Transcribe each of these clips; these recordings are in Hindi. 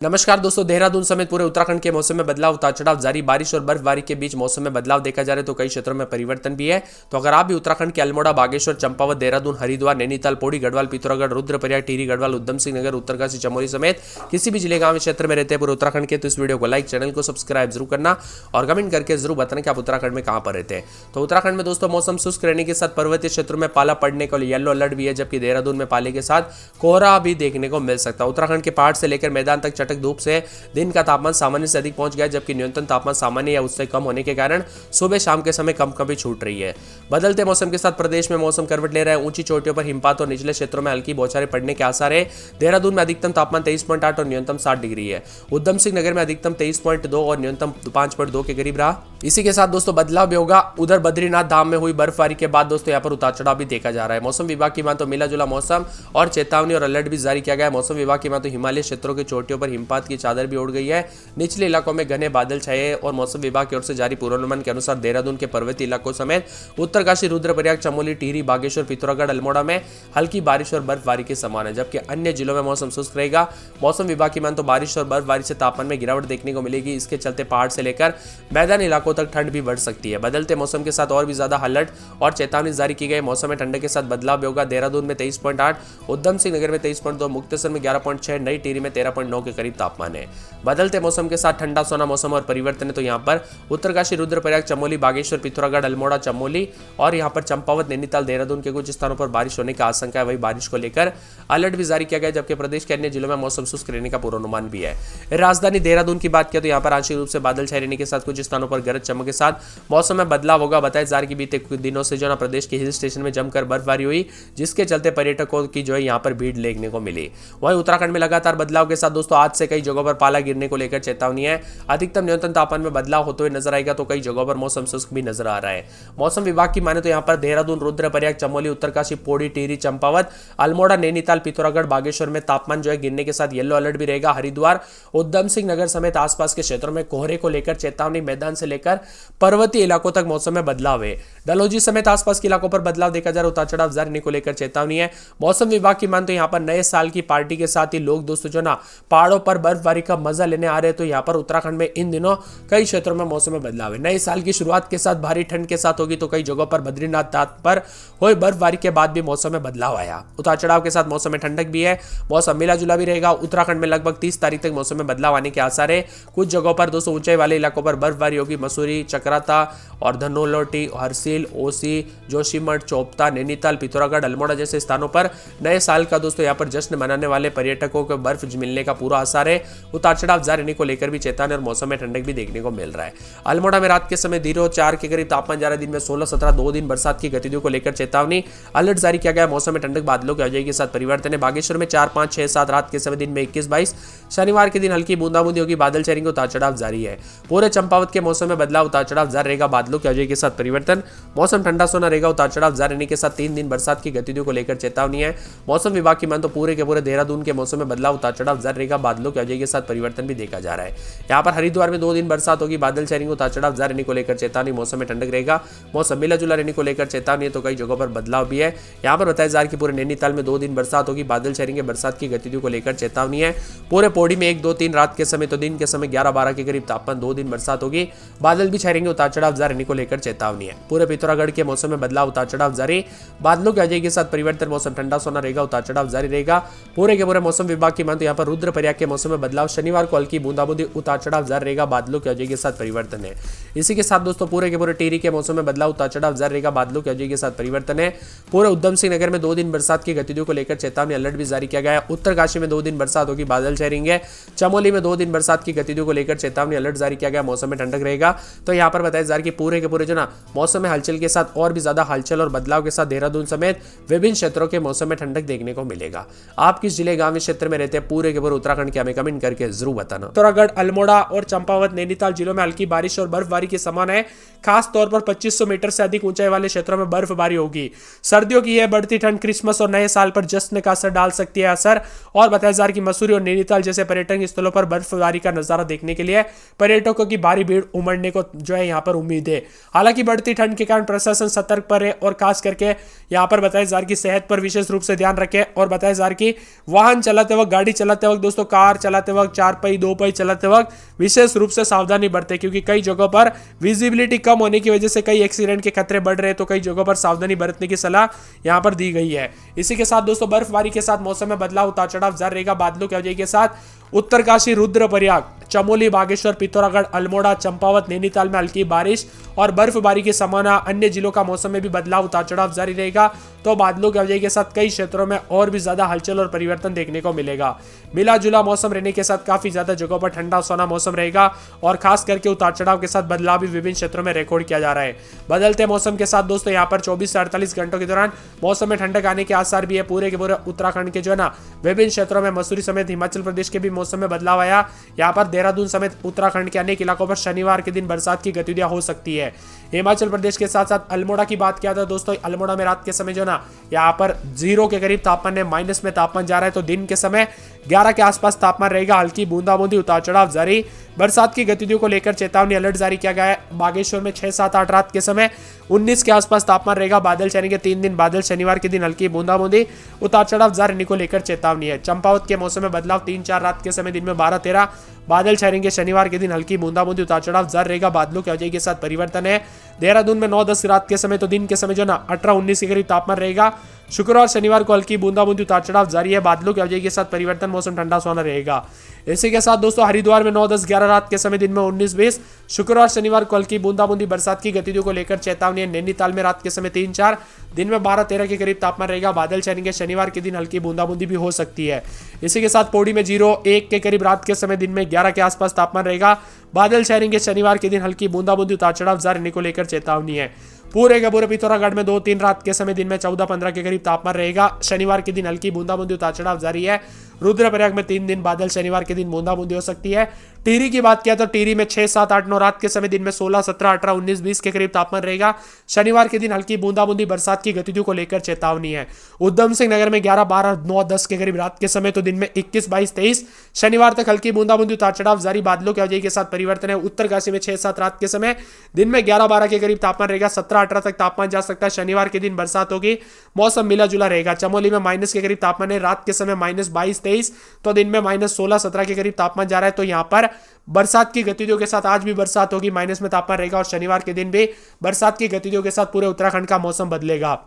नमस्कार दोस्तों, देहरादून समेत पूरे उत्तराखंड के मौसम में बदलाव, उतार चढ़ाव जारी। बारिश और बर्फबारी के बीच मौसम में बदलाव देखा जा रहा है तो कई क्षेत्रों में परिवर्तन भी है। तो अगर आप भी उत्तराखंड के अल्मोड़ा, बागेश्वर, चंपावत, देहरादून, हरिद्वार, नैनीताल, पौड़ी, गढ़वाल, पिथौरागढ़, रुद्रप्रयाग, टिहरी, गढ़वाल, उधम सिंह नगर, उत्तरकाशी, चमोली समेत किसी भी जिले, गांव, क्षेत्र में रहते हैं पूरे उत्तराखंड के, तो इस वीडियो को लाइक, चैनल को सब्सक्राइब जरूर करना और कमेंट करके जरूर बताना कि आप उत्तराखंड में कहां पर रहते हैं। तो उत्तराखंड में दोस्तों मौसम शुष्क रहने के साथ पर्वतीय क्षेत्रों में पाला पड़ने को येलो अलर्ट भी है, जबकि देहरादून में पाले के साथ कोहरा भी देखने को मिल सकता है। उत्तराखंड के पहाड़ से लेकर मैदान तक चटक धूप से दिन का तापमान सामान्य से अधिक पहुंच गया, जबकि न्यूनतम तापमान सामान्य या उससे कम होने के कारण सुबह शाम के समय कभी छूट रही है। बदलते मौसम के साथ प्रदेश में मौसम करवट ले रहा है। ऊंची चोटियों पर हिमपात और निचले क्षेत्रों में हल्की बौछारें पड़ने के आसार है। देहरादून में अधिकतम तापमान 23.8 और न्यूनतम 60 डिग्री है। उधम सिंह नगर में अधिकतम 23.2 और न्यूनतम 5.2 के करीब रहा। इसी के साथ दोस्तों बदलाव भी होगा। उधर बद्रीनाथ धाम में हुई बर्फबारी के बाद दोस्तों यहाँ पर उतार चढ़ाव भी देखा जा रहा है। मौसम विभाग की माने तो मिला जुला मौसम और चेतावनी और अलर्ट भी जारी किया गया है। मौसम विभाग की माने तो हिमालय क्षेत्रों की चोटियों पर हिमपात की चादर भी ओढ़ गई है। निचले इलाकों में घने बादल छाए और मौसम विभाग की ओर से जारी पूर्वानुमान के अनुसार देहरादून के पर्वतीय इलाकों समेत उत्तरकाशी, रुद्रप्रयाग, चमोली, टिहरी, बागेश्वर, पिथौरागढ़, अल्मोड़ा में हल्की बारिश और बर्फबारी के समान है, जबकि अन्य जिलों में मौसम शुष्क रहेगा। मौसम विभाग की माने तो बारिश और बर्फबारी से तापमान में गिरावट देखने को मिलेगी। इसके चलते पहाड़ से लेकर मैदानी इलाकों तक ठंड भी बढ़ सकती है। बदलते मौसम के साथ और भी ज्यादा अलर्ट और चेतावनी जारी की गई। मौसम में ठंडक के साथ बदलाव भी होगा। देहरादून में 23.8, उधम सिंह नगर में 23.2, मुक्तेश्वर में 11.6, नई टिहरी में 13.9 के करीब तापमान है। बदलते मौसम के साथ ठंडा सोना मौसम और परिवर्तन है तो यहाँ पर उत्तरकाशी, रुद्रप्रयाग, चमोली, बागेश्वर, पिथौरागढ़, अल्मोड़ा, चमोली और यहाँ पर चंपावत, नैनीताल, देहरादून के कुछ स्थानों पर बारिश होने की आशंका है। वही बारिश को लेकर अलर्ट भी जारी किया गया, जबकि प्रदेश के अन्य जिलों में मौसम शुष्क रहने का पूर्वानुमान भी है। राजधानी देहरादून की बात किया तो यहाँ पर आंशिक रूप से बादल छाए रहने के साथ कुछ स्थानों पर गरज चमक के साथ मौसम में बदलाव होगा। बताया जा रहा है कि बीते कुछ दिनों से जो ना प्रदेश के हिल स्टेशन में जमकर बर्फबारी हुई, जिसके चलते पर्यटकों की जो है यहाँ पर भीड़ देखने को मिली। वहीं उत्तराखंड में लगातार बदलाव के साथ दोस्तों आज से कई जगहों पर पाला गिरने को लेकर चेतावनी है। अधिकतम न्यूनतम तापमान में बदलाव होते हुए नजर आएगा तो कई जगहों पर मौसम शुष्क भी नजर आ रहा है। मौसम विभाग की माने तो यहाँ पर देहरादून, रुद्रप्रयाग, चमोली, उत्तरकाशी, पौड़ी, टिहरी, चंपावत, अल्मोड़ा, नैनीताल, पिथौरागढ़, बागेश्वर में तापमान जो है गिरने के साथ येलो अलर्ट भी रहेगा। हरिद्वार, उधम सिंह नगर समेत आसपास के क्षेत्रों में कोहरे को लेकर चेतावनी। मैदान से लेकर पर्वतीय इलाकों तक मौसम में बदलाव है। डलहौजी समेत आसपास के इलाकों पर बदलाव देखा जा रहा है। उतार चढ़ाव जारी को लेकर चेतावनी है। मौसम विभाग की माने तो यहाँ पर नए साल की पार्टी के साथ ही लोग दोस्तों जो ना पहाड़ों पर बर्फबारी का मजा लेने आ रहे हैं, तो यहाँ पर उत्तराखंड में इन दिनों कई क्षेत्रों में मौसम में बदलाव है। नए साल की शुरुआत के साथ भारी ठंड के साथ होगी तो कई जगहों पर बद्रीनाथ धाम पर हुई बर्फबारी के बाद भी मौसम में बदलाव आया। उतार चढ़ाव के साथ मौसम में ठंडक भी है। मौसम मिला जुला भी रहेगा। उत्तराखंड में लगभग 30 तारीख तक मौसम में बदलाव आने के आसार है। कुछ जगहों पर दोस्तों ऊंचाई वाले इलाकों पर बर्फबारी होगी। मसूरी, चक्राता और धनोल्टी, हरसिल, ओसी, जोशीमठ, चोपता, नैनीताल, पिथौरागढ़, अल्मोड़ा जैसे स्थानों पर नए साल का दोस्तों यहाँ पर जश्न मनाने वाले पर्यटकों को बर्फ मिलने का पूरा आसार है। उतार चढ़ाव जारी रहने को लेकर भी चेतावनी और मौसम में ठंडक भी देखने को मिल रहा है। अल्मोड़ा में रात के समय 0-4 के करीब तापमान जा रहा है। दिन में 16-17, 2 दिन बरसात की गतिविधियों को लेकर चेतावनी, अलर्ट जारी किया गया। मौसम में ठंडक, बादलों की आवाजाही के साथ परिवर्तन है। बागेश्वर में 4, 5, 6, 7 रात के समय, दिन में 21-22, शनिवार के दिन हल्की बूंदाबूंदी होगी। बादल छाएंगे, उतार चढ़ाव जारी है। पूरे चंपावत के मौसम में बदलाव, उतार चढ़ाव जारी रहेगा। बादलों की आवाजाही के साथ परिवर्तन, मौसम ठंडा सोना रहेगा। उतार चढ़ाव जारी रहने के साथ 3 दिन बरसात की गतिविधियों को लेकर चेतावनी है। मौसम विभाग की माने तो पूरे के पूरे देहरादून के मौसम में बदलाव, उतार चढ़ाव जारी रहेगा। बादलों की आवाजाही के साथ परिवर्तन भी देखा जा रहा है। यहाँ पर हरिद्वार में 2 दिन बरसात होगी। बादल छाएंगे, उतार चढ़ाव जारी रहने को लेकर चेतावनी। मौसम में ठंडक रहेगा। मौसम मिला जुला रहने को लेकर चेतावनी है तो कई जगहों पर बदलाव भी है। यहाँ पर बताया जा रहा है कि पूरे नैनीताल में 2 दिन बरसात होगी। बादल छाएंगे, बरसात की गतिविधियों को लेकर चेतावनी है। पूरे पौड़ी में 1, 2, 3 रात के समय तो दिन के समय 11-12 के करीब तापमान, 2 दिन बरसात होगी। बादल भी छाएंगे, उतार चढ़ाव जारी रहने को लेकर चेतावनी है। पूरे पिथौरागढ़ के मौसम में बदलाव, उतार चढ़ाव जारी, बादलों की आवाजाही के साथ परिवर्तन, मौसम ठंडा सोना रहेगा। उतार चढ़ाव जारी रहेगा। पूरे के पूरे मौसम विभाग की माने तो यहाँ पर रुद्रप्रयाग के मौसम में बदलाव, शनिवार को हल्की बूंदाबूंदी, उतार चढ़ाव जारी रहेगा। बादलों की आवाजाही के साथ परिवर्तन है। इसी के साथ दोस्तों पूरे के पूरे टिहरी के मौसम में बदलाव, उतार चढ़ाव जारी रहेगा। बादलों की आवाजाही के साथ परिवर्तन है। पूरे उधम सिंह नगर में 2 दिन बरसात की गतिविधियों को लेकर चेतावनी, अलर्ट भी जारी किया गया है। उत्तरकाशी में 2 दिन बरसात होगी। बादल छाएंगे। चमोली में 2 दिन बरसात की गतिविधियों को लेकर चेतावनी, अलर्ट जारी किया गया। मौसम में ठंडक रहेगा। तो यहाँ पर बताया जा रहा है कि पूरे के पूरे जो ना मौसम में हलचल के साथ और भी ज्यादा हलचल और बदलाव के साथ देहरादून समेत विभिन्न क्षेत्रों के मौसम में ठंडक देखने को मिलेगा। आप किस जिले, गांव, क्षेत्र में रहते हैं पूरे के पूरे उत्तराखंड के, हमें कमेंट करके जरूर बताना। पिथौरागढ़, अल्मोड़ा और चंपावत, नैनीताल जिलों में हल्की बारिश और बर्फबारी के समान है। खास तौर पर 2500 मीटर से अधिक ऊंचाई वाले क्षेत्रों में बर्फबारी होगी। सर्दियों की यह बढ़ती ठंड क्रिसमस और नए साल पर जश्न का असर डाल सकती है। असर और बताया जा रहा है कि मसूरी और नैनीताल जैसे पर्यटन स्थलों पर बर्फबारी का नजारा देखने के लिए पर्यटकों की भारी भीड़ उमड़ने को जो है यहाँ पर उम्मीद है। हालांकि बढ़ती ठंड के कारण प्रशासन सतर्क पर है और खास करके यहाँ पर बताया जा रहा है कि सेहत पर विशेष रूप से ध्यान रखें। और बताया जा रहा है कि वाहन चलाते वक्त, गाड़ी चलाते वक्त दोस्तों कार कार चलाते वक्त, 4 पहिए 2 पहिए चलाते वक्त विशेष रूप से सावधानी बरतें, क्योंकि कई जगहों पर विजिबिलिटी कम होने की वजह से कई एक्सीडेंट के खतरे बढ़ रहे हैं, तो कई जगहों पर सावधानी बरतने की सलाह यहां पर दी गई है। इसी के साथ दोस्तों बर्फबारी के साथ मौसम में बदलाव, उतार चढ़ाव जारी रहेगा। बादलों की वजह के साथ उत्तरकाशी, रुद्रप्रयाग, चमोली, बागेश्वर, पिथौरागढ़, अल्मोड़ा, चंपावत, नैनीताल में हल्की बारिश और बर्फबारी की संभावना। अन्य जिलों का मौसम में भी बदलाव, उतार चढ़ाव जारी रहेगा। तो बादलों की वजह के साथ कई क्षेत्रों में और भी ज्यादा हलचल और परिवर्तन देखने को मिलेगा। मिला जुला मौसम रहने के साथ काफी ज्यादा जगहों पर ठंडा सोना मौसम रहेगा और खास करके उतार चढ़ाव के साथ बदलाव भी विभिन्न क्षेत्रों में रिकॉर्ड किया जा रहा है। बदलते मौसम के साथ दोस्तों यहाँ पर 24 से 48 घंटों के दौरान मौसम में ठंडक आने के आसार भी है। पूरे के पूरे उत्तराखंड के जो है ना विभिन्न क्षेत्रों में, मसूरी समेत हिमाचल प्रदेश के भी मौसम में बदलाव आया। यहाँ पर देहरादून समेत उत्तराखंड के अनेक इलाकों पर शनिवार के दिन बरसात की गतिविधियां हो सकती है। हिमाचल प्रदेश के साथ साथ अल्मोड़ा की बात किया था दोस्तों, अल्मोड़ा में रात के समय जो ना यहाँ पर 0 के करीब तापमान है, माइनस में तापमान जा रहा है। तो दिन के समय 11 के आसपास तापमान रहेगा। हल्की बूंदाबूंदी, उतार चढ़ाव जारी। बरसात की गतिविधियों को लेकर चेतावनी अलर्ट जारी किया गया है। बागेश्वर में 6, 7, 8 रात के समय 19 के आसपास तापमान रहेगा। बादल छाएंगे 3 दिन, बादल शनिवार के दिन हल्की बूंदाबूंदी, उतार चढ़ाव जारी रहने को लेकर चेतावनी है। चंपावत के मौसम में बदलाव, 3, 4 रात के समय दिन में 12, 13 बादल छाएंगे। शनिवार के दिन हल्की बूंदाबूंदी, उतार चढ़ाव जारी रहेगा। बादलों की वजह के साथ परिवर्तन है। देहरादून में 9, 10 रात के समय, तो दिन के समय जो ना 18, 19 के करीब तापमान रहेगा। शुक्रवार शनिवार को हल्की बूंदाबूंदी, उतार चढ़ाव जारी है। बादलों की वजह के साथ परिवर्तन, मौसम ठंडा सोना रहेगा। इसी के साथ दोस्तों हरिद्वार में 9, 10, 11 रात के समय दिन में 19, 20 शुक्रवार शनिवार को हल्की बूंदाबूंदी, बरसात की गतिविधियों को लेकर चेतावनी है। नैनीताल में रात के समय 3, 4 दिन में 12, 13 के करीब तापमान रहेगा। बादल छाएंगे। शनिवार के दिन हल्की बूंदाबूंदी भी हो सकती है। इसी के साथ पौड़ी में 0, 1 के करीब रात के समय दिन में 11 के आसपास तापमान रहेगा। बादल छाएंगे। शनिवार के दिन हल्की बूंदाबूंदी, उतार चढ़ाव जारी रहने को लेकर चेतावनी है। पूरे के पूरे पिथौरागढ़ में 2, 3 रात के समय दिन में 14, 15 के करीब तापमान रहेगा। शनिवार के दिन हल्की बूंदाबूंदी, उतार चढ़ाव जारी है। रुद्रप्रयाग में 3 दिन बादल, शनिवार के दिन बूंदाबूंदी हो सकती है। टिहरी की बात किया तो टिहरी में 6, 7, 8, 9 रात के समय दिन में 16, 17, 18, 19, 20 के करीब तापमान रहेगा। शनिवार के दिन हल्की बूंदाबूंदी, बरसात की गतिविधियों को लेकर चेतावनी है। उधम सिंह नगर में 11, 12, 9, 10 के करीब रात के समय, तो दिन में 21, 22, 23 शनिवार तक हल्की बूंदाबूंदी, उतार चढ़ाव जारी। बादलों की वजह के साथ परिवर्तन है। उत्तरकाशी में 6, 7 रात के समय दिन में 11, 12 के करीब तापमान रहेगा। 17, 18 तक तापमान जा सकता है। शनिवार के दिन बरसात होगी। मौसम मिला जुला रहेगा। चमोली में माइनस के करीब तापमान है। रात के समय -22, 23 तो दिन में -16, 17 के करीब तापमान जा रहा है। तो यहाँ पर बरसात की गतिविधियों के साथ आज भी बरसात होगी, माइनस में तापमान रहेगा और शनिवार के दिन भी बरसात की गतिविधियों के साथ पूरे उत्तराखंड का मौसम बदलेगा।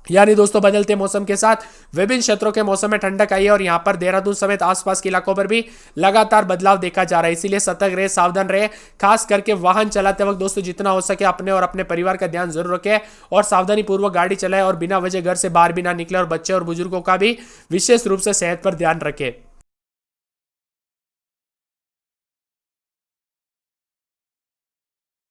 यानी दोस्तों बदलते मौसम के साथ विभिन्न क्षेत्रों के मौसम में ठंडक आई है और यहाँ पर देहरादून समेत आसपास के इलाकों पर भी लगातार बदलाव देखा जा रहा है। इसीलिए सतर्क रहे, सावधान रहे। खास करके वाहन चलाते वक्त दोस्तों जितना हो सके अपने और अपने परिवार का ध्यान जरूर रखें और सावधानी पूर्वक गाड़ी चलाएं और बिना वजह घर से बाहर भी ना निकले और बच्चे और बुजुर्गों का भी विशेष रूप से सेहत पर ध्यान रखें।